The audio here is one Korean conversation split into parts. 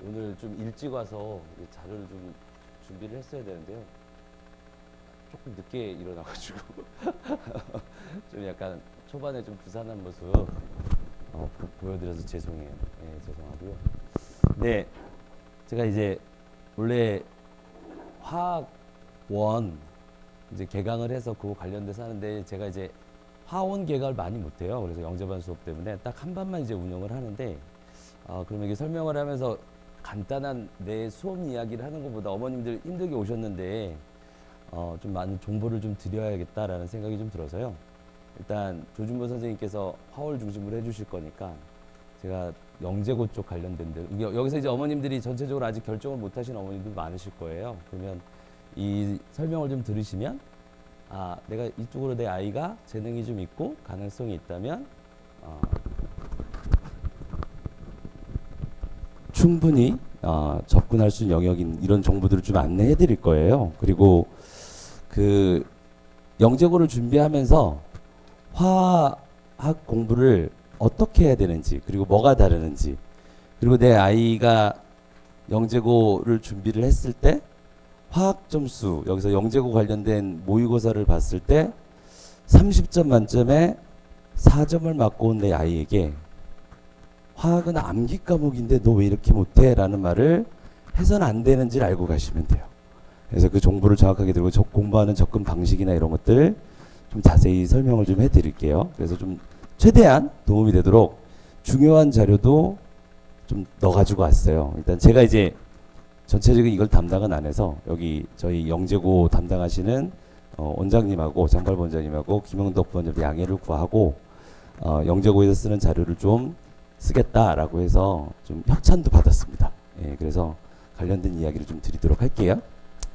오늘 좀 일찍 와서 자료를 좀 준비를 했어야 되는데요. 조금 늦게 일어나가지고 좀 약간 초반에 좀 부산한 모습 보여드려서 죄송해요. 네, 죄송하고요. 네, 제가 이제 원래 화학원 이제 개강을 해서 그거 관련돼서 하는데 제가 이제 화원 개강을 많이 못해요. 그래서 영재반 수업 때문에 딱 한 반만 이제 운영을 하는데 그러면 이게 설명을 하면서 간단한 내 수업 이야기를 하는 것보다 어머님들 힘들게 오셨는데 좀 많은 정보를 좀 드려야겠다라는 생각이 좀 들어서요. 일단 조준모 선생님께서 화월 중심으로 해주실 거니까 제가 영재고 쪽 관련된 데 여기서 이제 어머님들이 전체적으로 아직 결정을 못 하신 어머님들 많으실 거예요. 그러면 이 설명을 좀 들으시면 내가 이쪽으로 내 아이가 재능이 좀 있고 가능성이 있다면 충분히 접근할 수 있는 영역인 이런 정보들을 좀 안내해 드릴 거예요. 그리고 그 영재고를 준비하면서 화학 공부를 어떻게 해야 되는지, 그리고 뭐가 다르는지, 그리고 내 아이가 영재고를 준비를 했을 때 화학 점수, 여기서 영재고 관련된 모의고사를 봤을 때 30점 만점에 4점을 맞고 온 내 아이에게 화학은 암기 과목인데 너 왜 이렇게 못해? 라는 말을 해서는 안 되는지를 알고 가시면 돼요. 그래서 그 정보를 정확하게 들고 공부하는 접근 방식이나 이런 것들 좀 자세히 설명을 좀 해드릴게요. 그래서 좀 최대한 도움이 되도록 중요한 자료도 좀 넣어가지고 왔어요. 일단 제가 이제 전체적인 이걸 담당은 안 해서 여기 저희 영재고 담당하시는 원장님하고 장발 원장님하고 김영덕 부원장님 양해를 구하고 영재고에서 쓰는 자료를 좀 쓰겠다라고 해서 좀 협찬도 받았습니다. 예, 그래서 관련된 이야기를 좀 드리도록 할게요.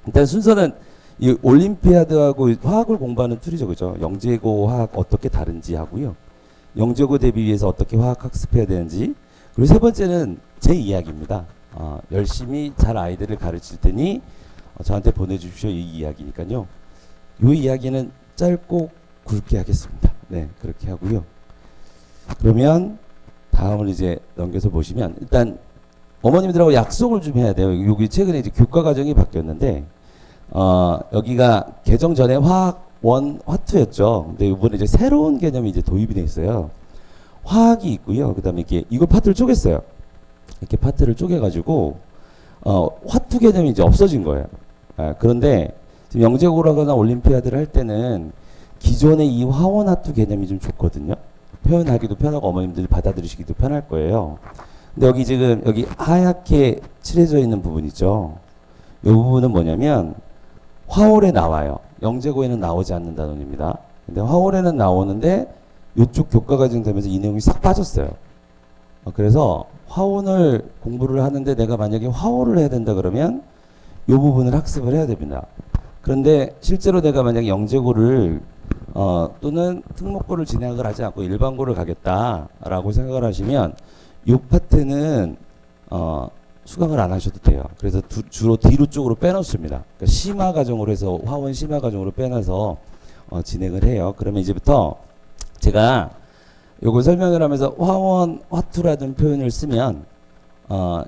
일단 순서는 이 올림피아드하고 화학을 공부하는 툴이죠, 그죠? 영재고 화학 어떻게 다른지 하고요. 영재고 대비해서 어떻게 화학 학습해야 되는지. 그리고 세 번째는 제 이야기입니다. 열심히 잘 아이들을 가르칠 테니 저한테 보내주십시오 이 이야기니까요. 이 이야기는 짧고 굵게 하겠습니다. 네, 그렇게 하고요. 그러면 다음을 이제 넘겨서 보시면 일단 어머님들하고 약속을 좀 해야 돼요. 여기 최근에 이제 교과 과정이 바뀌었는데 여기가 개정 전에 화학 1, 화투였죠. 근데 이번에 이제 새로운 개념이 이제 도입이 돼 있어요. 화학이 있고요. 그다음에 이거 파트를 쪼갰어요. 이렇게 파트를 쪼개가지고 화투 개념이 이제 없어진 거예요. 그런데 지금 영재고라거나 올림피아드를 할 때는 기존의 이 화원 화투 개념이 좀 좋거든요. 표현하기도 편하고 어머님들이 받아들이시기도 편할 거예요. 근데 여기 지금 여기 하얗게 칠해져 있는 부분 있죠. 이 부분은 뭐냐면 화월에 나와요. 영재고에는 나오지 않는 단원입니다. 근데 화월에는 나오는데 이쪽 교과 과정 되면서 이 내용이 싹 빠졌어요. 그래서 화원을 공부를 하는데 내가 만약에 화월을 해야 된다 그러면 이 부분을 학습을 해야 됩니다. 그런데 실제로 내가 만약에 영재고를 또는 특목고를 진학을 하지 않고 일반고를 가겠다라고 생각을 하시면 이 파트는 수강을 안 하셔도 돼요. 그래서 주로 뒤로 쪽으로 빼놓습니다. 그러니까 심화 과정으로 해서 화원 심화 과정으로 빼놔서 진행을 해요. 그러면 이제부터 제가 요거 설명을 하면서 화원 화투라는 표현을 쓰면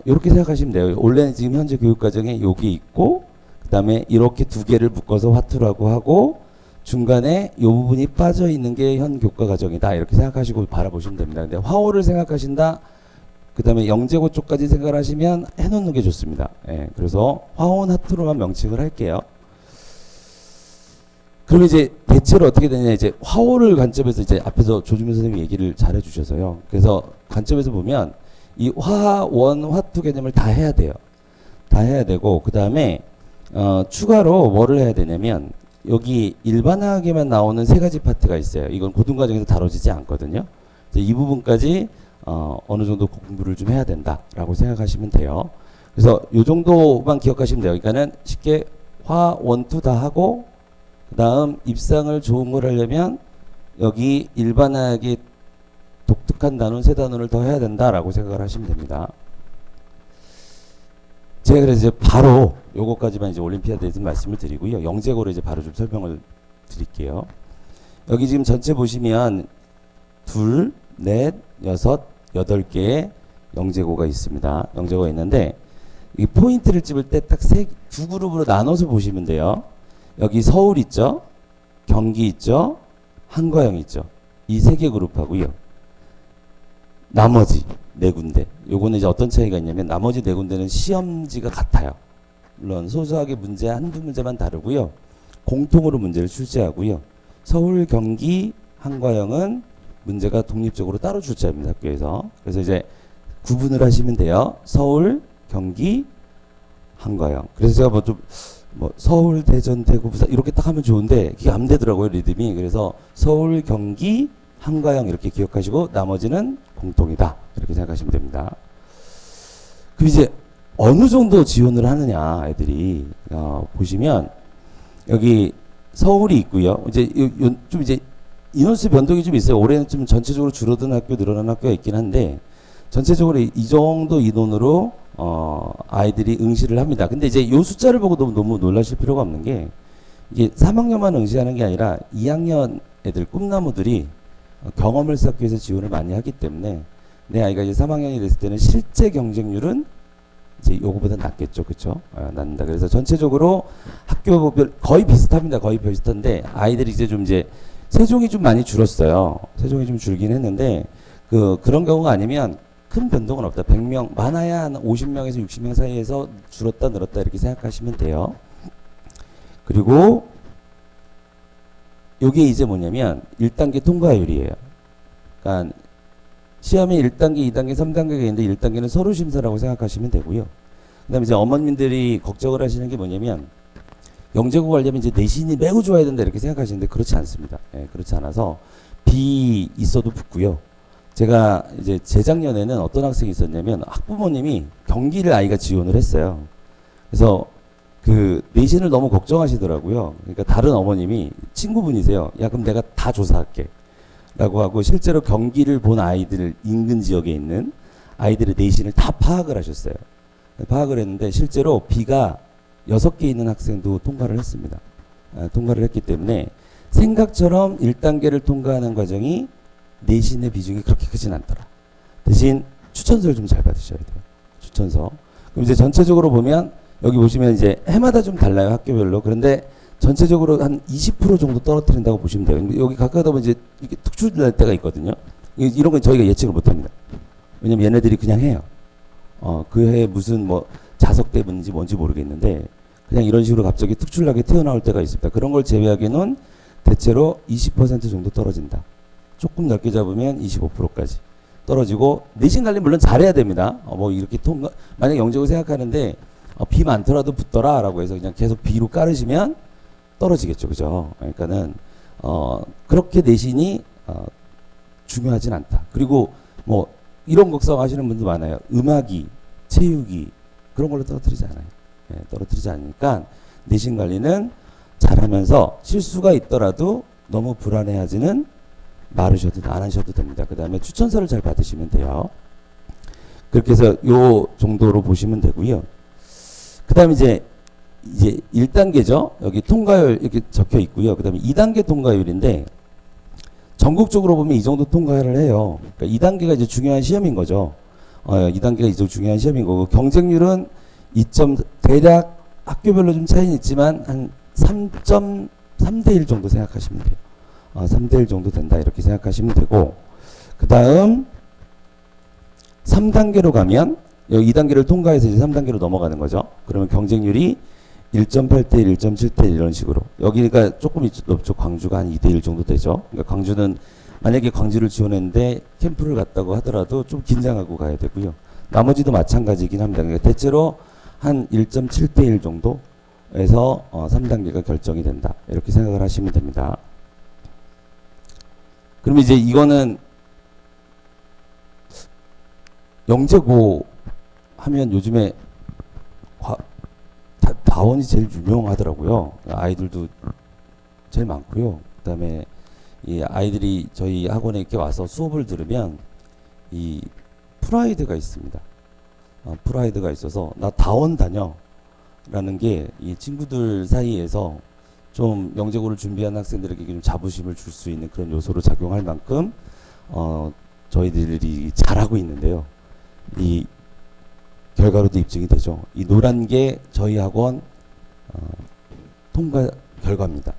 이렇게 생각하시면 돼요. 원래는 지금 현재 교육 과정에 여기 있고 그 다음에 이렇게 두 개를 묶어서 화투라고 하고 중간에 이 부분이 빠져 있는 게 현 교과 과정이다 이렇게 생각하시고 바라보시면 됩니다. 근데 화호를 생각하신다 그 다음에 영재고 쪽까지 생각을 하시면 해놓는 게 좋습니다. 예, 그래서 화원 화투로만 명칭을 할게요. 그럼 이제 대체로 어떻게 되냐, 이제 화호를 관점에서 이제 앞에서 조주민 선생님이 얘기를 잘 해주셔서요. 그래서 관점에서 보면 이 화원 화투 개념을 다 해야 돼요. 다 해야 되고 그 다음에 추가로 뭐를 해야 되냐면 여기 일반화학에만 나오는 세 가지 파트가 있어요. 이건 고등과정에서 다뤄지지 않거든요. 이 부분까지 어느 정도 공부를 좀 해야 된다라고 생각하시면 돼요. 그래서 이 정도만 기억하시면 돼요. 그러니까는 쉽게 화, 원, 투 다 하고 그 다음 입상을 좋은 걸 하려면 여기 일반화학의 독특한 단원 세 단원을 더 해야 된다라고 생각을 하시면 됩니다. 제가 그래서 이제 바로 요거까지만 이제 올림피아드에서 말씀을 드리고요. 영재고로 이제 바로 좀 설명을 드릴게요. 여기 지금 전체 보시면 둘, 넷, 여섯, 8개의 영재고가 있습니다. 영재고가 있는데 이 포인트를 집을 때 딱 두 그룹으로 나눠서 보시면 돼요. 여기 서울 있죠, 경기 있죠, 한과영 있죠. 이 세 개 그룹하고요. 나머지 네 군데. 요거는 이제 어떤 차이가 있냐면 나머지 네 군데는 시험지가 같아요. 물론 소소하게 문제 한두 문제만 다르고요. 공통으로 문제를 출제하고요. 서울, 경기, 한과영은 문제가 독립적으로 따로 출제합니다. 학교에서. 그래서 이제 구분을 하시면 돼요. 서울, 경기, 한과영. 그래서 제가 뭐 서울, 대전, 대구, 부산 이렇게 딱 하면 좋은데 그게 안 되더라고요, 리듬이. 그래서 서울, 경기, 한과영 이렇게 기억하시고 나머지는 공통이다 이렇게 생각하시면 됩니다. 그럼 이제 어느 정도 지원을 하느냐 애들이 보시면 여기 서울이 있고요. 이제 좀 이제 인원수 변동이 좀 있어요. 올해는 좀 전체적으로 줄어든 학교, 늘어난 학교가 있긴 한데 전체적으로 이 정도 인원으로 아이들이 응시를 합니다. 근데 이제 이 숫자를 보고 너무 놀라실 필요가 없는 게 이게 3학년만 응시하는 게 아니라 2학년 애들 꿈나무들이 경험을 쌓기 위해서 지원을 많이 하기 때문에 내 아이가 이제 3학년이 됐을 때는 실제 경쟁률은 이제 요거보다 낮겠죠, 그렇죠? 낮는다. 그래서 전체적으로 학교별 거의 비슷합니다. 거의 비슷한데 아이들이 이제 세종이 좀 많이 줄었어요. 세종이 좀 줄긴 했는데 그런 경우가 아니면 큰 변동은 없다. 100명 많아야 한 50명에서 60명 사이에서 줄었다 늘었다 이렇게 생각하시면 돼요. 그리고 요게 이제 뭐냐면 1단계 통과율이에요. 그러니까 시험에 1단계, 2단계, 3단계가 있는데 1단계는 서류 심사라고 생각하시면 되고요. 그다음에 이제 어머님들이 걱정을 하시는 게 뭐냐면 영재고 하려면 이제 내신이 매우 좋아야 된다 이렇게 생각하시는데 그렇지 않습니다. 예, 그렇지 않아서 B 있어도 붙고요. 제가 이제 재작년에는 어떤 학생이 있었냐면 학부모님이 경기를 아이가 지원을 했어요. 그래서 그 내신을 너무 걱정하시더라고요. 그러니까 다른 어머님이 친구분이세요. 야 그럼 내가 다 조사할게 라고 하고 실제로 경기를 본 아이들 인근 지역에 있는 아이들의 내신을 다 파악을 하셨어요. 파악을 했는데 실제로 B가 6개 있는 학생도 통과를 했습니다. 통과를 했기 때문에 생각처럼 1단계를 통과하는 과정이 내신의 비중이 그렇게 크진 않더라. 대신 추천서를 좀 잘 받으셔야 돼요. 추천서. 그럼 이제 전체적으로 보면 여기 보시면 이제 해마다 좀 달라요. 학교별로. 그런데 전체적으로 한 20% 정도 떨어뜨린다고 보시면 돼요. 여기 가까이다 보면 이제 이게 특출날 때가 있거든요. 이런 건 저희가 예측을 못 합니다. 왜냐면 얘네들이 그냥 해요. 그 해에 무슨 뭐 자석 때문인지 뭔지 모르겠는데 그냥 이런 식으로 갑자기 특출나게 튀어나올 때가 있습니다. 그런 걸 제외하기는 대체로 20% 정도 떨어진다. 조금 넓게 잡으면 25%까지 떨어지고 내신 관리 물론 잘해야 됩니다. 뭐 이렇게 만약 영재고 생각하는데 B 많더라도 붙더라라고 해서 그냥 계속 B로 깔으시면 떨어지겠죠, 그죠? 그러니까는 그렇게 내신이 중요하진 않다. 그리고 뭐 이런 걱정하시는 분도 많아요. 음악이, 체육이 그런 걸로 떨어뜨리지 않아요. 예, 떨어뜨리지 않으니까 내신 관리는 잘하면서 실수가 있더라도 너무 불안해하지는 안 하셔도 됩니다. 그 다음에 추천서를 잘 받으시면 돼요. 그렇게 해서 요 정도로 보시면 되고요. 그 다음에 이제 1단계죠. 여기 통과율 이렇게 적혀 있고요. 그 다음에 2단계 통과율인데 전국적으로 보면 이 정도 통과를 해요. 그러니까 2단계가 이제 중요한 시험인 거죠. 2단계가 이제 중요한 시험인 거고 경쟁률은 2점 대략 학교별로 좀 차이는 있지만 한 3.3대 1 정도 생각하시면 돼요. 3대 1 정도 된다 이렇게 생각하시면 되고 그 다음 3단계로 가면 여기 2단계를 통과해서 이제 3단계로 넘어가는 거죠. 그러면 경쟁률이 1.8대 1, 1.7대 1 이런 식으로 여기가 조금 높죠. 광주가 한 2대 1 정도 되죠. 그러니까 광주는 만약에 광주를 지원했는데 캠프를 갔다고 하더라도 좀 긴장하고 가야 되고요. 나머지도 마찬가지긴 합니다. 그러니까 대체로 한 1.7대 1 정도에서 3단계가 결정이 된다. 이렇게 생각을 하시면 됩니다. 그럼 이제 이거는 영재고 하면 요즘에 다원이 제일 유명하더라고요. 아이들도 제일 많고요. 그다음에 이 아이들이 저희 학원에 이렇게 와서 수업을 들으면 이 프라이드가 있습니다. 프라이드가 있어서 나 다원 다녀라는 게 이 친구들 사이에서 좀 영재고를 준비한 학생들에게 좀 자부심을 줄 수 있는 그런 요소로 작용할 만큼 저희들이 잘하고 있는데요. 이 결과로도 입증이 되죠. 이 노란 게 저희 학원 통과 결과입니다.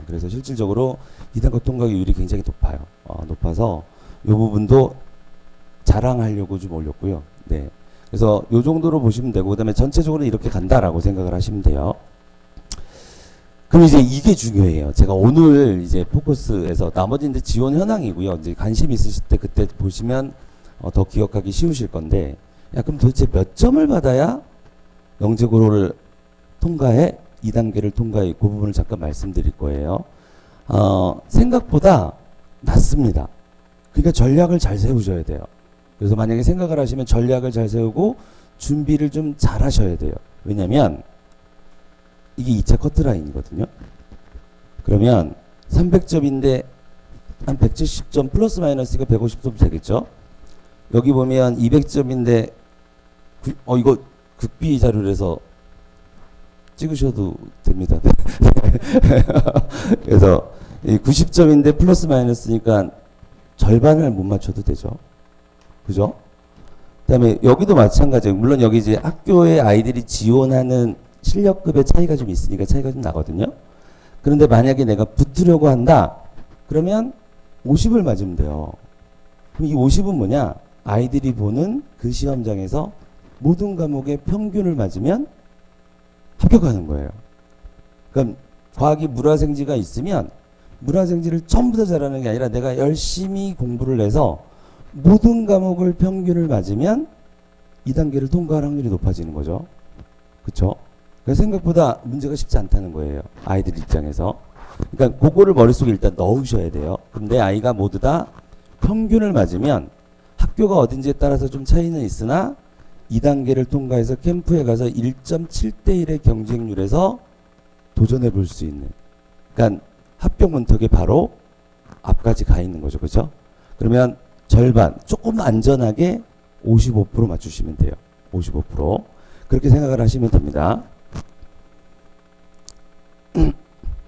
그래서 실질적으로 2단급 통과 비율이 굉장히 높아요. 높아서 이 부분도 자랑하려고 좀 올렸고요. 네. 그래서 이 정도로 보시면 되고, 그 다음에 전체적으로 이렇게 간다라고 생각을 하시면 돼요. 그럼 이제 이게 중요해요. 제가 오늘 이제 포커스에서 나머지는 이제 지원 현황이고요. 이제 관심 있으실 때 그때 보시면 더 기억하기 쉬우실 건데, 야, 그럼 도대체 몇 점을 받아야 영재고를 통과해? 2단계를 통과해? 그 부분을 잠깐 말씀드릴 거예요. 생각보다 낮습니다. 그러니까 전략을 잘 세우셔야 돼요. 그래서 만약에 생각을 하시면 전략을 잘 세우고 준비를 좀 잘 하셔야 돼요. 왜냐면 이게 2차 커트라인이거든요. 그러면 300점인데 한 170점 플러스 마이너스가 150점 되겠죠. 여기 보면 200점인데 이거 극비 자료라서 찍으셔도 됩니다. 그래서 90점인데 플러스 마이너스니까 절반을 못 맞춰도 되죠. 그죠? 그다음에 여기도 마찬가지예요. 물론 여기 이제 학교의 아이들이 지원하는 실력급의 차이가 좀 있으니까 차이가 좀 나거든요. 그런데 만약에 내가 붙으려고 한다, 그러면 50을 맞으면 돼요. 그럼 이 50은 뭐냐? 아이들이 보는 그 시험장에서 모든 과목의 평균을 맞으면 합격하는 거예요. 그럼 과학이 물화생지가 있으면 물화생지를 전부 다 잘하는 게 아니라 내가 열심히 공부를 해서 모든 과목을 평균을 맞으면 2단계를 통과할 확률이 높아지는 거죠. 그쵸? 그래서 생각보다 문제가 쉽지 않다는 거예요. 아이들 입장에서. 그러니까 그거를 머릿속에 일단 넣으셔야 돼요. 그럼 내 아이가 모두 다 평균을 맞으면 학교가 어딘지에 따라서 좀 차이는 있으나 2단계를 통과해서 캠프에 가서 1.7대 1의 경쟁률에서 도전해 볼 수 있는, 그러니까 합격 문턱에 바로 앞까지 가 있는 거죠. 그죠? 그러면 절반, 조금 안전하게 55% 맞추시면 돼요. 55%. 그렇게 생각을 하시면 됩니다.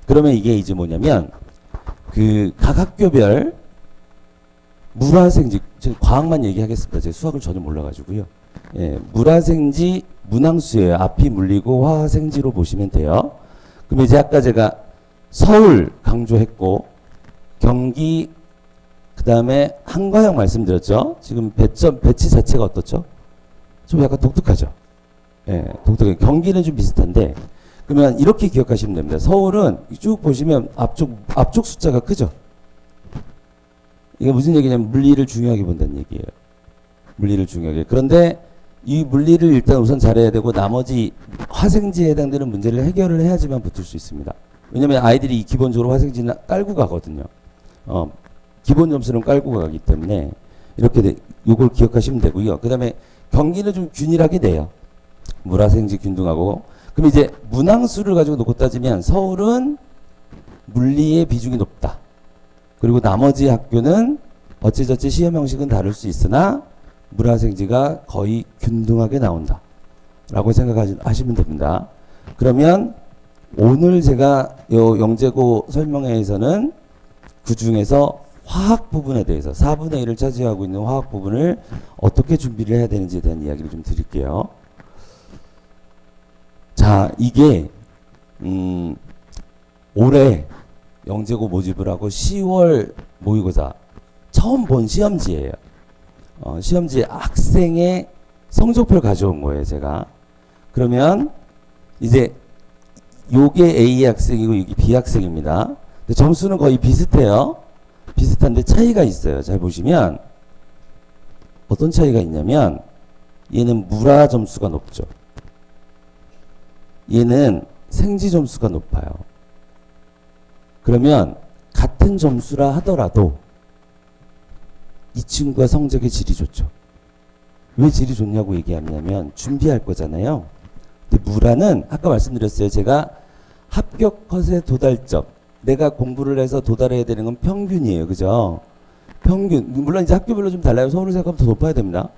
그러면 이게 이제 뭐냐면, 그 각 학교별 물화생지, 지금 과학만 얘기하겠습니다. 제가 수학을 전혀 몰라가지고요. 예, 물화생지 문항수예요. 앞이 물리고 화생지로 보시면 돼요. 그럼 이제 아까 제가 서울 강조했고, 경기, 그 다음에 한과형 말씀드렸죠. 지금 배치 자체가 어떻죠? 좀 약간 독특하죠. 예, 독특해요. 경기는 좀 비슷한데, 그러면 이렇게 기억하시면 됩니다. 서울은 쭉 보시면 앞쪽 숫자가 크죠. 이게 무슨 얘기냐면 물리를 중요하게 본다는 얘기예요. 물리를 중요하게. 그런데 이 물리를 일단 우선 잘해야 되고 나머지 화생지에 해당되는 문제를 해결을 해야지만 붙을 수 있습니다. 왜냐면 아이들이 기본적으로 화생지는 깔고 가거든요. 기본 점수는 깔고 가기 때문에 이렇게 요걸 기억하시면 되고요. 그 다음에 경기는 좀 균일하게 돼요. 물화생지 균등하고. 그럼 이제 문항수를 가지고 놓고 따지면 서울은 물리의 비중이 높다. 그리고 나머지 학교는 어찌저찌 시험 형식은 다를 수 있으나 물화생지가 거의 균등하게 나온다 라고 생각하시면 됩니다. 그러면 오늘 제가 요 영재고 설명회에서는 그 중에서 화학 부분에 대해서 4분의 1을 차지하고 있는 화학 부분을 어떻게 준비를 해야 되는지에 대한 이야기를 좀 드릴게요. 자, 이게 올해 영재고 모집을 하고 10월 모의고사 처음 본 시험지예요. 시험지 학생의 성적표를 가져온 거예요, 제가. 그러면 이제 요게 A 학생이고 여기 B 학생입니다. 근데 점수는 거의 비슷해요. 비슷한데 차이가 있어요. 잘 보시면 어떤 차이가 있냐면 얘는 물화 점수가 높죠. 얘는 생지 점수가 높아요. 그러면 같은 점수라 하더라도 이 친구가 성적의 질이 좋죠. 왜 질이 좋냐고 얘기하냐면 준비할 거잖아요. 근데 물화는 아까 말씀드렸어요. 제가 합격 컷의 도달점, 내가 공부를 해서 도달해야 되는 건 평균이에요. 그죠? 평균. 물론 이제 학교별로 좀 달라요. 서울을 생각하면 더 높아야 됩니다.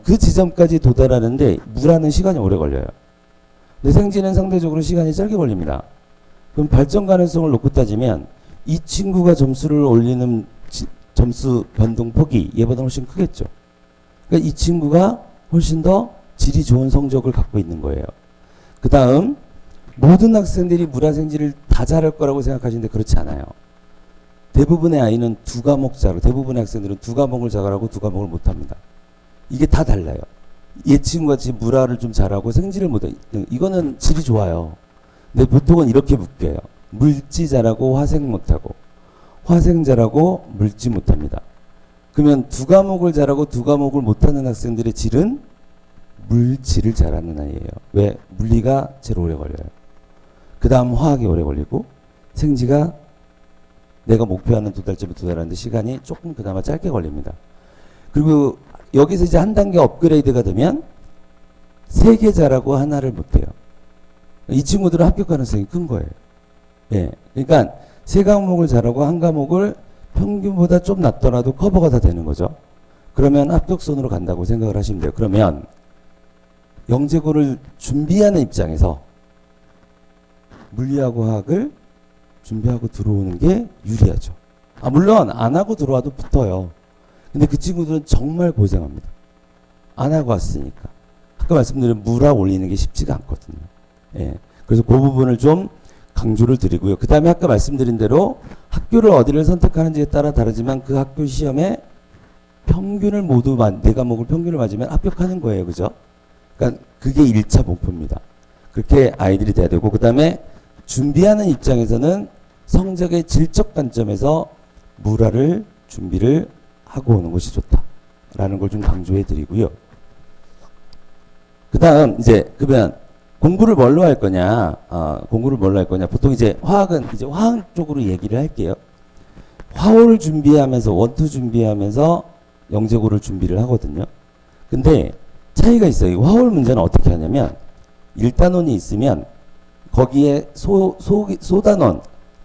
그 지점까지 도달하는데 물화는 시간이 오래 걸려요. 근데 생지는 상대적으로 시간이 짧게 걸립니다. 그럼 발전 가능성을 놓고 따지면 이 친구가 점수를 올리는 점수 변동폭이 얘보다 훨씬 크겠죠. 그러니까 이 친구가 훨씬 더 질이 좋은 성적을 갖고 있는 거예요. 그 다음 모든 학생들이 물화생지를 다 잘할 거라고 생각하시는데 그렇지 않아요. 대부분의 아이는 두 과목 잘하고 대부분의 학생들은 두 과목을 잘하고 두 과목을 못합니다. 이게 다 달라요. 얘 친구같이 물화를 좀 잘하고 생지를 못해. 이거는 질이 좋아요. 근데 보통은 이렇게 묶여요. 물지 잘하고 화생 못하고 화생 잘하고 물지 못합니다. 그러면 두 과목을 잘하고 두 과목을 못하는 학생들의 질은 물질을 잘하는 아이예요. 왜? 물리가 제일 오래 걸려요. 그 다음 화학이 오래 걸리고 생지가 내가 목표하는 도달점에 도달하는데 시간이 조금 그나마 짧게 걸립니다. 그리고 여기서 이제 한 단계 업그레이드가 되면 세 개 잘하고 하나를 못해요. 이 친구들은 합격 가능성이 큰 거예요. 예. 그러니까 세 과목을 잘하고 한 과목을 평균보다 좀 낮더라도 커버가 다 되는 거죠. 그러면 합격선으로 간다고 생각을 하시면 돼요. 그러면 영재고를 준비하는 입장에서 물리하고 화학을 준비하고 들어오는 게 유리하죠. 물론 안 하고 들어와도 붙어요. 근데 그 친구들은 정말 고생합니다. 안 하고 왔으니까. 아까 말씀드린 물화 올리는 게 쉽지가 않거든요. 예. 그래서 그 부분을 좀 강조를 드리고요. 그 다음에 아까 말씀드린 대로 학교를 어디를 선택하는지에 따라 다르지만 그 학교 시험에 평균을 모두 네 과목을 평균을 맞으면 합격하는 거예요. 그죠? 그러니까 그게 1차 목표입니다. 그렇게 아이들이 돼야 되고, 그 다음에 준비하는 입장에서는 성적의 질적 관점에서 물화를 준비를 하고 오는 것이 좋다라는 걸 좀 강조해 드리고요. 그 다음 이제 그러면 공부를 뭘로 할 거냐? 공부를 뭘로 할 거냐? 보통 이제 화학은 이제 화학 쪽으로 얘기를 할게요. 화오를 준비하면서 원투 준비하면서 영재고를 준비를 하거든요. 근데 차이가 있어요. 이 화올 문제는 어떻게 하냐면 1단원이 있으면 거기에 소단원에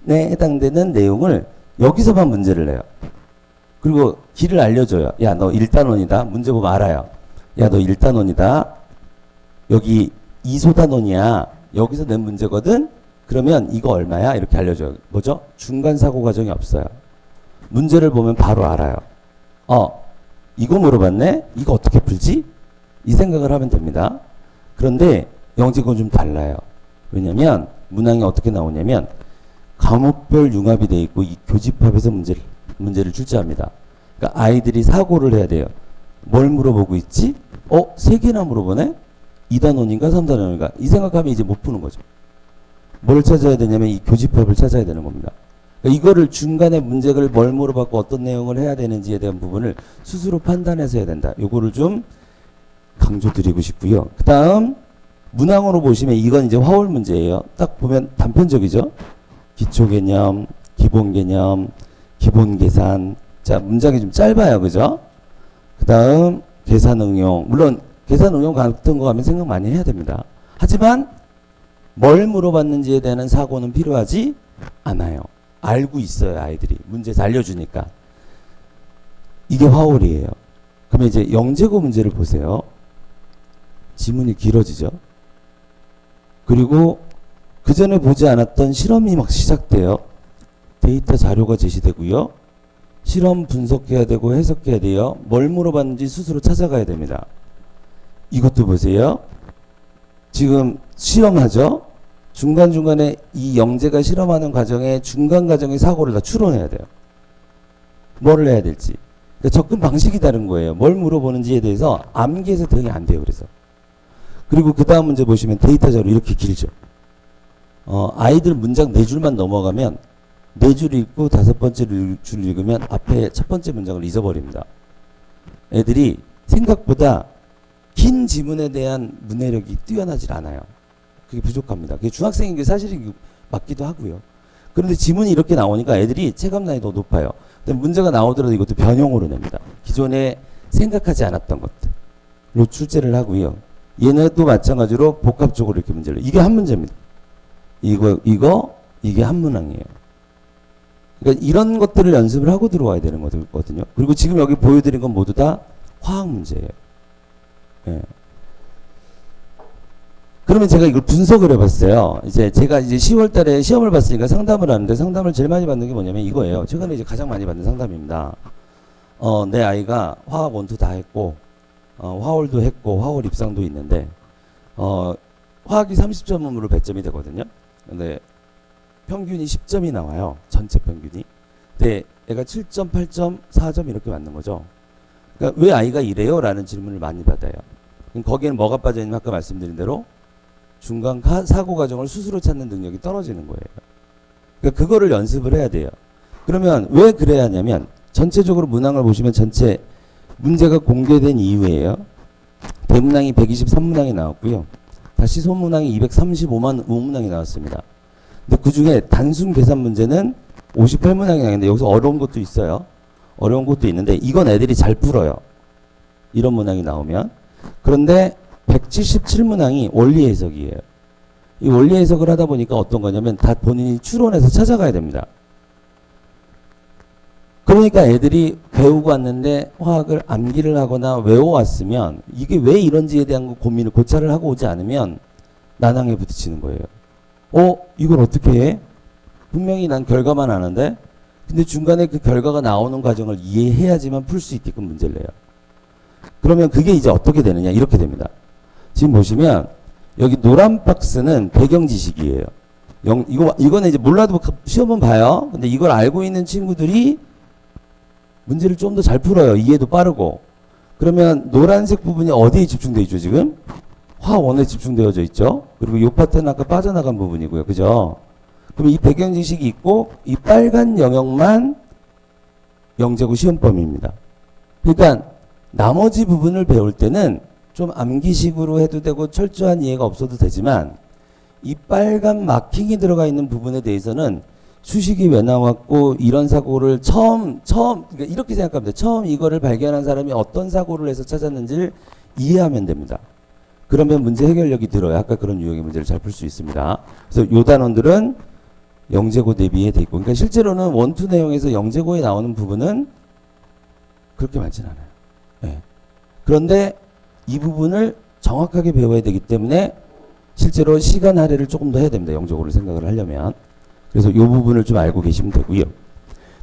해당되는 내용을 여기서만 문제를 내요. 그리고 길을 알려줘요. 야, 너 1단원이다. 문제 보면 알아요. 야, 너 1단원이다. 여기 2소단원이야. 여기서 낸 문제거든. 그러면 이거 얼마야? 이렇게 알려줘요. 뭐죠? 중간 사고 과정이 없어요. 문제를 보면 바로 알아요. 이거 물어봤네? 이거 어떻게 풀지? 이 생각을 하면 됩니다. 그런데 영재고는 좀 달라요. 왜냐면 문항이 어떻게 나오냐면 과목별 융합이 돼 있고 이 교집합에서 문제를 출제합니다. 그러니까 아이들이 사고를 해야 돼요. 뭘 물어보고 있지? 3개나 물어보네? 2단원인가 3단원인가? 이 생각하면 이제 못 푸는 거죠. 뭘 찾아야 되냐면 이 교집합을 찾아야 되는 겁니다. 그러니까 이거를 중간에 문제를 뭘 물어봤고 어떤 내용을 해야 되는지에 대한 부분을 스스로 판단해서 해야 된다. 요거를 좀 강조드리고 싶고요. 그 다음 문항으로 보시면 이건 이제 화올 문제예요. 딱 보면 단편적이죠. 기초 개념, 기본 개념, 기본 계산. 자, 문장이 좀 짧아요. 그죠? 그 다음 계산 응용. 물론 계산 응용 같은 거 하면 생각 많이 해야 됩니다. 하지만 뭘 물어봤는지에 대한 사고는 필요하지 않아요. 알고 있어요. 아이들이. 문제에서 알려주니까. 이게 화올이에요. 그러면 이제 영재고 문제를 보세요. 지문이 길어지죠. 그리고 그 전에 보지 않았던 실험이 막 시작돼요. 데이터 자료가 제시되고요. 실험 분석해야 되고 해석해야 돼요. 뭘 물어봤는지 스스로 찾아가야 됩니다. 이것도 보세요. 지금 실험하죠. 중간중간에 이 영재가 실험하는 과정에 중간 과정의 사고를 다 추론해야 돼요. 뭐를 해야 될지. 그러니까 접근 방식이 다른 거예요. 뭘 물어보는지에 대해서 암기해서 대응이 안 돼요. 그래서. 그리고 그 다음 문제 보시면 데이터 자료 이렇게 길죠. 아이들 문장 4줄만 넘어가면 4줄 읽고 5번째 줄 읽으면 앞에 첫 번째 문장을 잊어버립니다. 애들이 생각보다 긴 지문에 대한 문해력이 뛰어나질 않아요. 그게 부족합니다. 그게 중학생인 게 사실이 맞기도 하고요. 그런데 지문이 이렇게 나오니까 애들이 체감 난이도 더 높아요. 근데 문제가 나오더라도 이것도 변형으로 냅니다. 기존에 생각하지 않았던 것들로 출제를 하고요. 얘네도 마찬가지로 복합적으로 이렇게 문제를. 이게 한 문제입니다. 이게 한 문항이에요. 그러니까 이런 것들을 연습을 하고 들어와야 되는 거거든요. 그리고 지금 여기 보여드린 건 모두 다 화학 문제예요. 예. 그러면 제가 이걸 분석을 해봤어요. 제가 10월 달에 시험을 봤으니까 상담을 하는데 상담을 제일 많이 받는 게 뭐냐면 이거예요. 최근에 가장 많이 받는 상담입니다. 내 아이가 화학 원투 다 했고, 화홀도 했고 화홀 입상도 있는데 화학이 30점으로 배점이 되거든요. 근데 평균이 10점이 나와요. 전체 평균이. 근데 애가 7점, 8점, 4점 이렇게 맞는 거죠. 그러니까 왜 아이가 이래요? 라는 질문을 많이 받아요. 그럼 거기에는 뭐가 빠져있냐면 아까 말씀드린 대로 중간 사고 과정을 스스로 찾는 능력이 떨어지는 거예요. 그러니까 그거를 연습을 해야 돼요. 그러면 왜 그래야 하냐면 전체적으로 문항을 보시면 전체 문제가 공개된 이후에요. 대문항이 123문항이 나왔고요. 다시 소문항이 235문항이 나왔습니다. 근데 그 중에 단순 계산 문제는 58문항이 나왔는데 여기서 어려운 것도 있어요. 어려운 것도 있는데 이건 애들이 잘 풀어요. 이런 문항이 나오면. 그런데 177문항이 원리 해석이에요. 이 원리 해석을 하다 보니까 어떤 거냐면 다 본인이 추론해서 찾아가야 됩니다. 그러니까 애들이 배우고 왔는데 화학을 암기를 하거나 외워왔으면 이게 왜 이런지에 대한 고민을 고찰을 하고 오지 않으면 난항에 부딪히는 거예요. 이걸 어떻게 해? 분명히 난 결과만 아는데 근데 중간에 그 결과가 나오는 과정을 이해해야지만 풀 수 있게끔 문제를 내요. 그러면 그게 이제 어떻게 되느냐 이렇게 됩니다. 지금 보시면 여기 노란 박스는 배경 지식이에요. 이거는 이제 몰라도 시험은 봐요. 근데 이걸 알고 있는 친구들이 문제를 좀 더 잘 풀어요. 이해도 빠르고. 그러면 노란색 부분이 어디에 집중되어 있죠, 지금? 화원에 집중되어져 있죠. 그리고 이 파트는 아까 빠져나간 부분이고요. 그죠? 그럼 이 배경 지식이 있고 이 빨간 영역만 영재고 시험범위입니다. 그러니까 나머지 부분을 배울 때는 좀 암기식으로 해도 되고 철저한 이해가 없어도 되지만 이 빨간 마킹이 들어가 있는 부분에 대해서는 수식이 왜 나왔고 이런 사고를 처음 그러니까 이렇게 생각하면 돼요. 처음 이거를 발견한 사람이 어떤 사고를 해서 찾았는지를 이해하면 됩니다. 그러면 문제 해결력이 들어요. 아까 그런 유형의 문제를 잘 풀 수 있습니다. 그래서 요 단원들은 영재고 대비에 돼 있고 그러니까 실제로는 원투 내용에서 영재고에 나오는 부분은 그렇게 많지는 않아요. 네. 그런데 이 부분을 정확하게 배워야 되기 때문에 실제로 시간 할애를 조금 더 해야 됩니다. 영재고를 생각을 하려면. 그래서 이 부분을 좀 알고 계시면 되고요.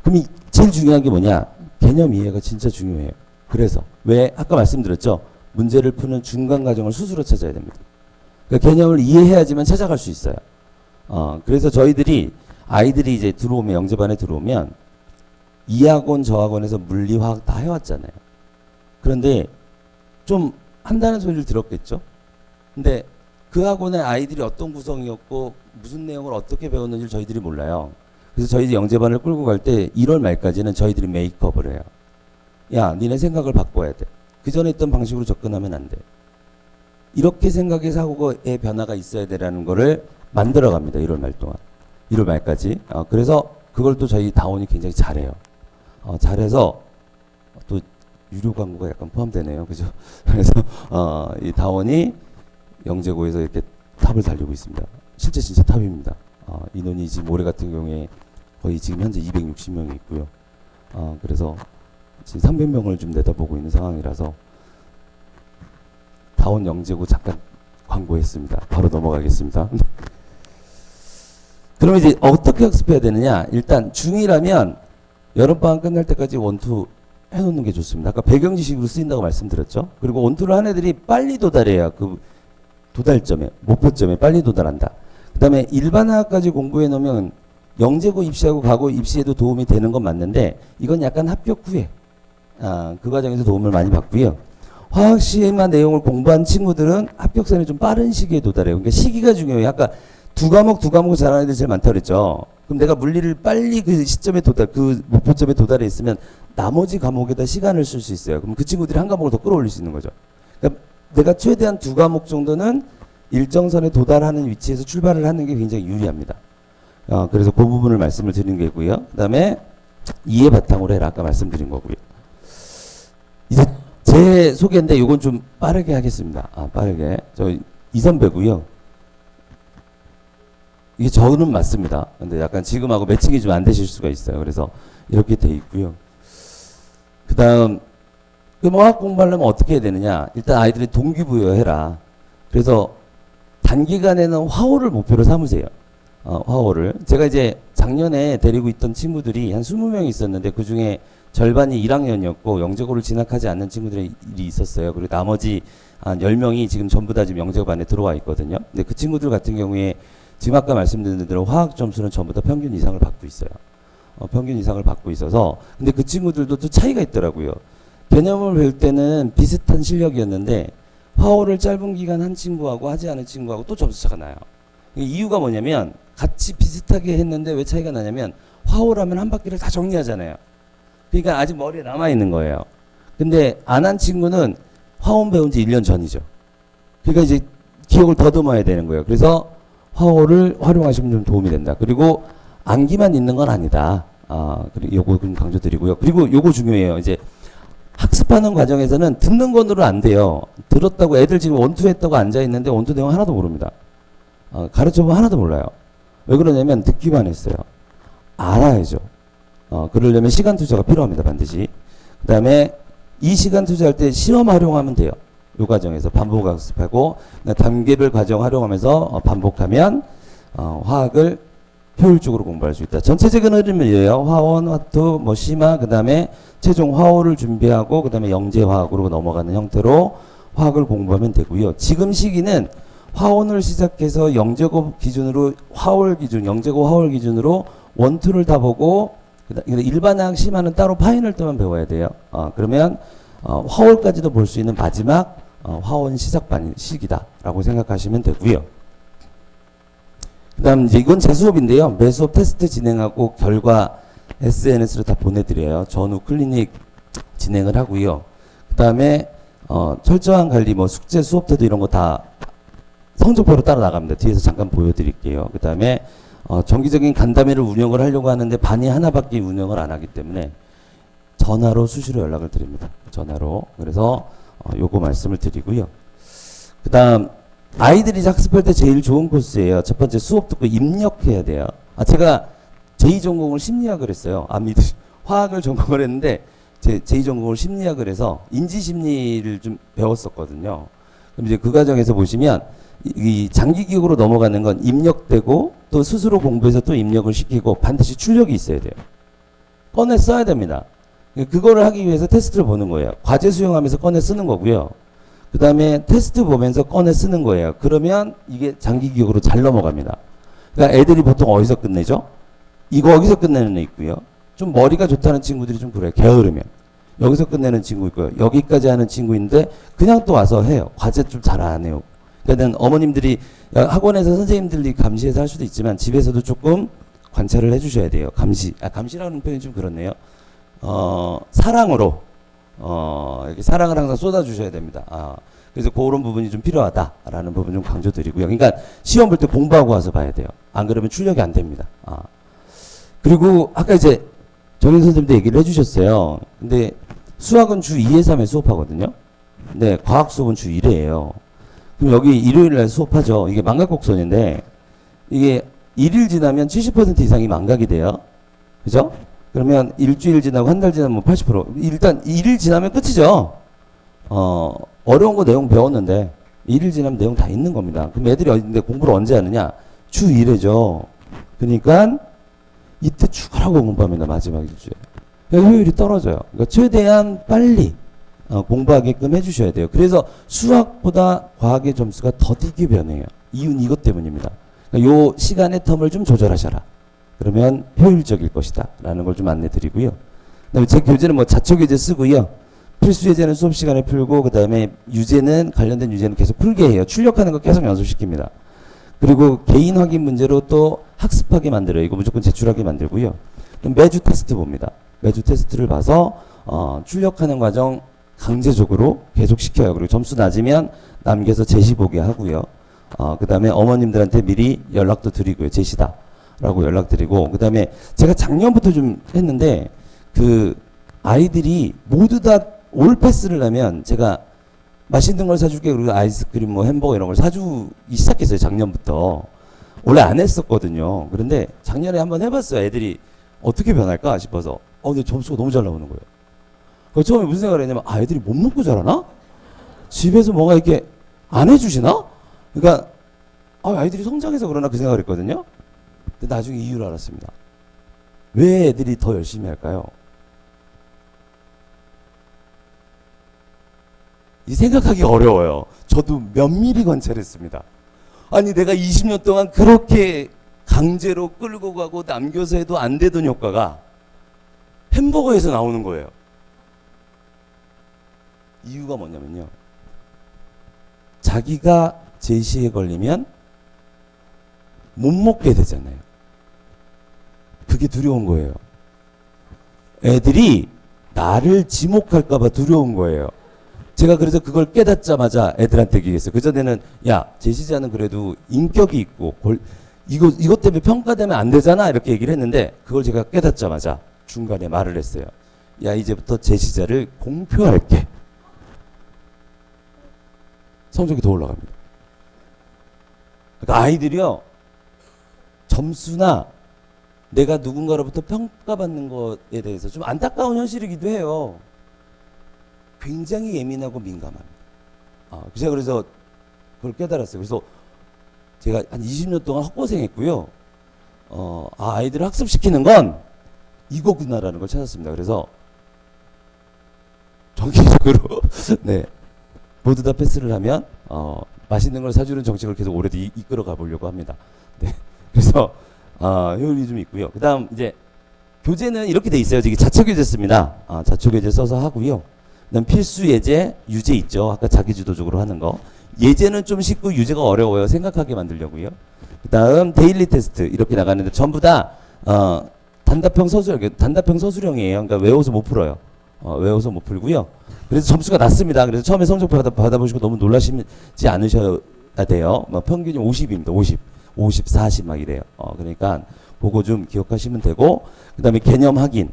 그럼 제일 중요한 게 뭐냐? 개념 이해가 진짜 중요해요. 그래서 왜 아까 말씀드렸죠? 문제를 푸는 중간 과정을 스스로 찾아야 됩니다. 그러니까 개념을 이해해야지만 찾아갈 수 있어요. 그래서 아이들이 이제 들어오면 영재반에 들어오면 이 학원 저 학원에서 물리 화학 다 해왔잖아요. 그런데 좀 한다는 소리를 들었겠죠? 근데 그 학원의 아이들이 어떤 구성이었고 무슨 내용을 어떻게 배웠는지 저희들이 몰라요. 그래서 저희들이 영재반을 끌고 갈 때 1월 말까지는 저희들이 메이크업을 해요. 야, 니네 생각을 바꿔야 돼. 그 전에 있던 방식으로 접근하면 안 돼. 이렇게 생각의 사고의 변화가 있어야 되라는 거를 만들어 갑니다. 1월 말 동안. 1월 말까지. 그래서 그걸 또 저희 다원이 굉장히 잘해요. 잘해서 또 유료 광고가 약간 포함되네요. 그죠? 그래서 이 다원이 영재고에서 이렇게 탑을 달리고 있습니다. 실제 진짜 탑입니다. 인원이 지금 올해 같은 경우에 거의 지금 현재 260명이 있고요. 그래서 지금 300명을 좀 내다보고 있는 상황이라서 다원 영재고 잠깐 광고했습니다. 바로 넘어가겠습니다. 그럼 이제 어떻게 학습해야 되느냐? 일단 중1라면 여름방학 끝날 때까지 원투 해놓는 게 좋습니다. 아까 배경지식으로 쓰인다고 말씀드렸죠. 그리고 원투를 한 애들이 빨리 도달해야 그 도달점에, 목표점에 빨리 도달한다. 그 다음에 일반화까지 공부해 놓으면 영재고 입시하고 과거 입시에도 도움이 되는 건 맞는데 이건 약간 합격 후에 그 과정에서 도움을 많이 받고요. 화학 시험화 내용을 공부한 친구들은 합격선에 좀 빠른 시기에 도달해요. 그러니까 시기가 중요해요. 아까 두 과목 잘하는 애들 제일 많다고 그랬죠. 그럼 내가 물리를 빨리 그 시점에 그 목표점에 도달해 있으면 나머지 과목에다 시간을 쓸 수 있어요. 그럼 그 친구들이 한 과목을 더 끌어올릴 수 있는 거죠. 그러니까 내가 최대한 두 과목 정도는 일정선에 도달하는 위치에서 출발을 하는 게 굉장히 유리합니다. 그래서 그 부분을 말씀을 드리는 게고요. 그 다음에 이해 바탕으로 해라. 아까 말씀드린 거고요. 이제 제 소개인데 이건 좀 빠르게 하겠습니다. 빠르게. 저 이선배고요. 이게 저는 맞습니다. 근데 약간 지금하고 매칭이 좀 안 되실 수가 있어요. 그래서 이렇게 돼 있고요. 그 다음 그럼 화학 공부하려면 어떻게 해야 되느냐? 일단 아이들이 동기부여해라. 그래서 단기간에는 화호를 목표로 삼으세요. 화호를. 제가 이제 작년에 데리고 있던 친구들이 한 20명이 있었는데 그 중에 절반이 1학년이었고 영재고를 진학하지 않는 친구들이 있었어요. 그리고 나머지 한 10명이 지금 전부 다 지금 영재고반에 들어와 있거든요. 근데 그 친구들 같은 경우에 지금 아까 말씀드린 대로 화학 점수는 전부 다 평균 이상을 받고 있어요. 평균 이상을 받고 있어서 근데 그 친구들도 또 차이가 있더라고요. 개념을 배울 때는 비슷한 실력이었는데 화호를 짧은 기간 한 친구하고 하지 않은 친구하고 또 점수차가 나요. 이유가 뭐냐면 같이 비슷하게 했는데 왜 차이가 나냐면 화호라면 한 바퀴를 다 정리하잖아요. 그러니까 아직 머리에 남아있는 거예요. 근데 안 한 친구는 화원 배운 지 1년 전이죠. 그러니까 이제 기억을 더듬어야 되는 거예요. 그래서 화호를 활용하시면 좀 도움이 된다. 그리고 암기만 있는 건 아니다. 그리고 요거 좀 강조드리고요. 그리고 요거 중요해요. 이제 학습하는 과정에서는 듣는 것으로 안 돼요. 들었다고 애들 지금 원투 했다고 앉아있는데 원투 내용 하나도 모릅니다. 가르쳐보면 하나도 몰라요. 왜 그러냐면 듣기만 했어요. 알아야죠. 그러려면 시간 투자가 필요합니다. 반드시. 그 다음에 이 시간 투자할 때 시험 활용하면 돼요. 이 과정에서 반복 학습하고 단계별 과정 활용하면서 반복하면 화학을 효율적으로 공부할 수 있다. 전체적인 흐름은 이래요. 화원, 화투, 뭐 심화, 그 다음에 최종 화호를 준비하고 그 다음에 영재화학으로 넘어가는 형태로 화학을 공부하면 되고요. 지금 시기는 화원을 시작해서 영재고 기준으로 화월 기준, 영재고 화월 기준으로 원투를 다 보고 일반학 심화는 따로 파이널 때만 배워야 돼요. 그러면 화월까지도 볼 수 있는 마지막 화원 시작반 시기다라고 생각하시면 되고요. 그다음 이제 이건 제 수업인데요. 매 수업 테스트 진행하고 결과 SNS로 다 보내드려요. 전후 클리닉 진행을 하고요. 그다음에 철저한 관리, 뭐 숙제, 수업 때도 이런 거 다 성적표로 따라 나갑니다. 뒤에서 잠깐 보여드릴게요. 그다음에 정기적인 간담회를 운영을 하려고 하는데 반이 하나밖에 운영을 안 하기 때문에 전화로 수시로 연락을 드립니다. 전화로. 그래서 요거 말씀을 드리고요. 그다음 아이들이 학습할 때 제일 좋은 코스예요. 첫 번째 수업 듣고 입력해야 돼요. 제가 제2전공을 심리학을 했어요. 화학을 전공을 했는데 제2전공을 심리학을 해서 인지심리를 좀 배웠었거든요. 그럼 이제 그 과정에서 보시면 이 장기 기억으로 넘어가는 건 입력되고 또 스스로 공부해서 또 입력을 시키고 반드시 출력이 있어야 돼요. 꺼내 써야 됩니다. 그거를 하기 위해서 테스트를 보는 거예요. 과제 수행하면서 꺼내 쓰는 거고요. 그 다음에 테스트 보면서 꺼내 쓰는 거예요. 그러면 이게 장기 기억으로 잘 넘어갑니다. 그러니까 애들이 보통 어디서 끝내죠? 이거 어디서 끝내는 애 있고요. 좀 머리가 좋다는 친구들이 좀 그래요. 게으르면. 여기서 끝내는 친구 있고요. 여기까지 하는 친구인데 그냥 또 와서 해요. 과제 좀 잘 안 해요. 그러니까 어머님들이 학원에서 선생님들이 감시해서 할 수도 있지만 집에서도 조금 관찰을 해주셔야 돼요. 감시라는 표현이 좀 그렇네요. 사랑으로 이렇게 사랑을 항상 쏟아주셔야 됩니다. 그래서 그런 부분이 좀 필요하다라는 부분 좀 강조드리고요. 그러니까 시험 볼 때 공부하고 와서 봐야 돼요. 안 그러면 출력이 안 됩니다. 그리고 아까 이제 정인 선생님도 얘기를 해주셨어요. 근데 수학은 주 2회 3회 수업하거든요. 근데 과학 수업은 주 1회예요. 그럼 여기 일요일 날 수업하죠. 이게 망각곡선인데 이게 1일 지나면 70% 이상이 망각이 돼요. 그죠? 그러면 일주일 지나고 한 달 지나면 80%. 일단 1일 지나면 끝이죠. 어려운 거 내용 배웠는데 1일 지나면 내용 다 있는 겁니다. 그럼 애들이 근데 공부를 언제 하느냐? 주 1회죠. 그러니까 이때 죽으라고 공부합니다. 마지막 일주에. 그러니까 효율이 떨어져요. 그러니까 최대한 빨리 공부하게끔 해주셔야 돼요. 그래서 수학보다 과학의 점수가 더디게 변해요. 이유는 이것 때문입니다. 그러니까 요 시간의 텀을 좀 조절하셔라. 그러면 효율적일 것이다. 라는 걸 좀 안내 드리고요. 그 다음에 제 교재는 뭐 자초 교재 쓰고요. 필수 예제는 수업 시간에 풀고, 그 다음에 유제는, 관련된 유제는 계속 풀게 해요. 출력하는 거 계속 연습시킵니다. 그리고 개인 확인 문제로 또 학습하게 만들어요. 이거 무조건 제출하게 만들고요. 매주 테스트 봅니다. 매주 테스트를 봐서 출력하는 과정 강제적으로 계속 시켜요. 그리고 점수 낮으면 남겨서 제시 보게 하고요. 그 다음에 어머님들한테 미리 연락도 드리고요. 제시다 라고 연락드리고, 그 다음에 제가 작년부터 좀 했는데 그 아이들이 모두 다 올 패스를 하면 제가 맛있는 걸 사줄게, 그리고 아이스크림 뭐 햄버거 이런 걸 사주기 시작했어요. 작년부터. 원래 안 했었거든요. 그런데 작년에 한번 해봤어요. 애들이 어떻게 변할까 싶어서. 근데 점수가 너무 잘 나오는 거예요. 그 처음에 무슨 생각을 했냐면, 애들이 못 먹고 자라나? 집에서 뭔가 이렇게 안 해주시나? 그러니까 아이들이 성장해서 그러나 그 생각을 했거든요. 근데 나중에 이유를 알았습니다. 왜 애들이 더 열심히 할까요? 이 생각하기 어려워요. 저도 면밀히 관찰했습니다. 아니 내가 20년 동안 그렇게 강제로 끌고 가고 남겨서 해도 안 되던 효과가 햄버거에서 나오는 거예요. 이유가 뭐냐면요. 자기가 제시에 걸리면 못 먹게 되잖아요. 그게 두려운 거예요. 애들이 나를 지목할까봐 두려운 거예요. 제가 그래서 그걸 깨닫자마자 애들한테 얘기했어요. 그전에는 야 제시자는 그래도 인격이 있고 이것 때문에 평가되면 안 되잖아 이렇게 얘기를 했는데 그걸 제가 깨닫자마자 중간에 말을 했어요. 야 이제부터 제시자를 공표할게. 성적이 더 올라갑니다. 그러니까 아이들이요 점수나 내가 누군가로부터 평가받는 것에 대해서 좀 안타까운 현실이기도 해요. 굉장히 예민하고 민감합니다. 제가 그래서 그걸 깨달았어요. 그래서 제가 한 20년 동안 헛고생했고요. 아이들을 학습시키는 건 이거구나라는 걸 찾았습니다. 그래서 정기적으로 네 모두 다 패스를 하면 맛있는 걸 사주는 정책을 계속 오래 이끌어 가보려고 합니다. 네 그래서 효율이 좀 있고요. 그다음 이제 교재는 이렇게 돼 있어요. 이게 자체 교재 씁니다. 자체 교재 써서 하고요. 그다음 필수 예제, 유제 있죠. 아까 자기주도적으로 하는 거. 예제는 좀 쉽고 유제가 어려워요. 생각하게 만들려고요. 그다음 데일리 테스트 이렇게 나가는데 전부 다 단답형 서술형이에요. 그러니까 외워서 못 풀어요. 외워서 못 풀고요. 그래서 점수가 낮습니다. 그래서 처음에 성적 받아보시고 너무 놀라시지 않으셔야 돼요. 평균이 50입니다. 50, 40 막 이래요. 그러니까 그거 좀 기억하시면 되고 그다음에 개념 확인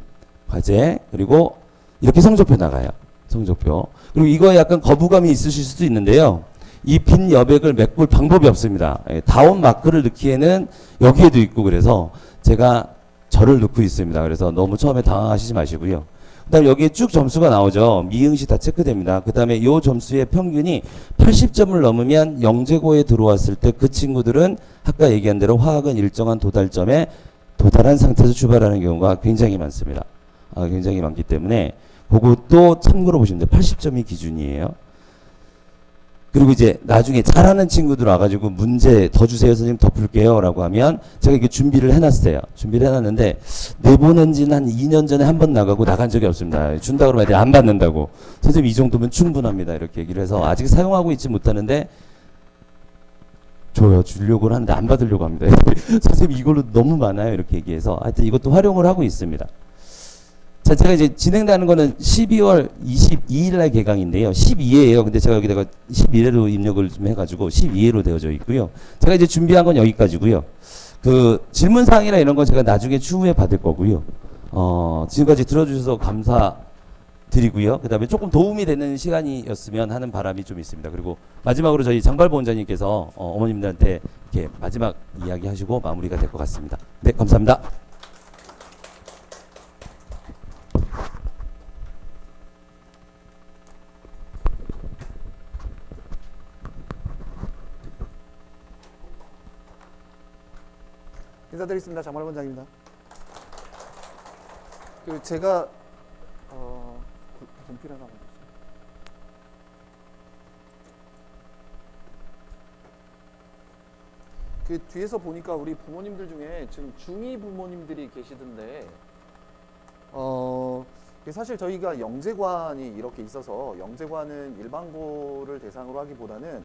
과제 그리고 이렇게 성적표 나가요. 성적표. 그리고 이거에 약간 거부감이 있으실 수도 있는데요. 이 빈 여백을 메꿀 방법이 없습니다. 다운 마크를 넣기에는 여기에도 있고 그래서 제가 저를 넣고 있습니다. 그래서 너무 처음에 당황하시지 마시고요. 그 다음에 여기에 쭉 점수가 나오죠. 미응시 다 체크됩니다. 그 다음에 요 점수의 평균이 80점을 넘으면 영재고에 들어왔을 때 그 친구들은 아까 얘기한 대로 화학은 일정한 도달점에 도달한 상태에서 출발하는 경우가 굉장히 많습니다. 굉장히 많기 때문에 그것도 참고로 보시면 돼요. 80점이 기준이에요. 그리고 이제 나중에 잘하는 친구들 와가지고 문제 더 주세요 선생님 더 풀게요 라고 하면 제가 이게 준비를 해놨어요. 준비를 해놨는데 내보낸 지는 한 2년 전에 한 번 나가고 나간 적이 없습니다. 준다 그러면 애들이 안 받는다고. 선생님 이 정도면 충분합니다. 이렇게 얘기를 해서 아직 사용하고 있지 못하는데 줘요. 주려고 하는데 안 받으려고 합니다. 선생님 이걸로 너무 많아요. 이렇게 얘기해서 하여튼 이것도 활용을 하고 있습니다. 자, 제가 이제 진행되는 거는 12월 22일 날 개강인데요. 12회예요. 근데 제가 여기다가 11회로 입력을 좀 해가지고 12회로 되어져 있고요. 제가 이제 준비한 건 여기까지고요. 그 질문 사항이나 이런 건 제가 나중에 추후에 받을 거고요. 지금까지 들어주셔서 감사드리고요. 그다음에 조금 도움이 되는 시간이었으면 하는 바람이 좀 있습니다. 그리고 마지막으로 저희 장발보 원장님께서 어머님들한테 이렇게 마지막 이야기하시고 마무리가 될 것 같습니다. 네, 감사합니다. 인사드리겠습니다. 장발 원장입니다. 제가 분필 하나 만들었어요. 뒤에서 보니까 우리 부모님들 중에 지금 중2 부모님들이 계시던데 사실 저희가 영재관이 이렇게 있어서 영재관은 일반고를 대상으로 하기보다는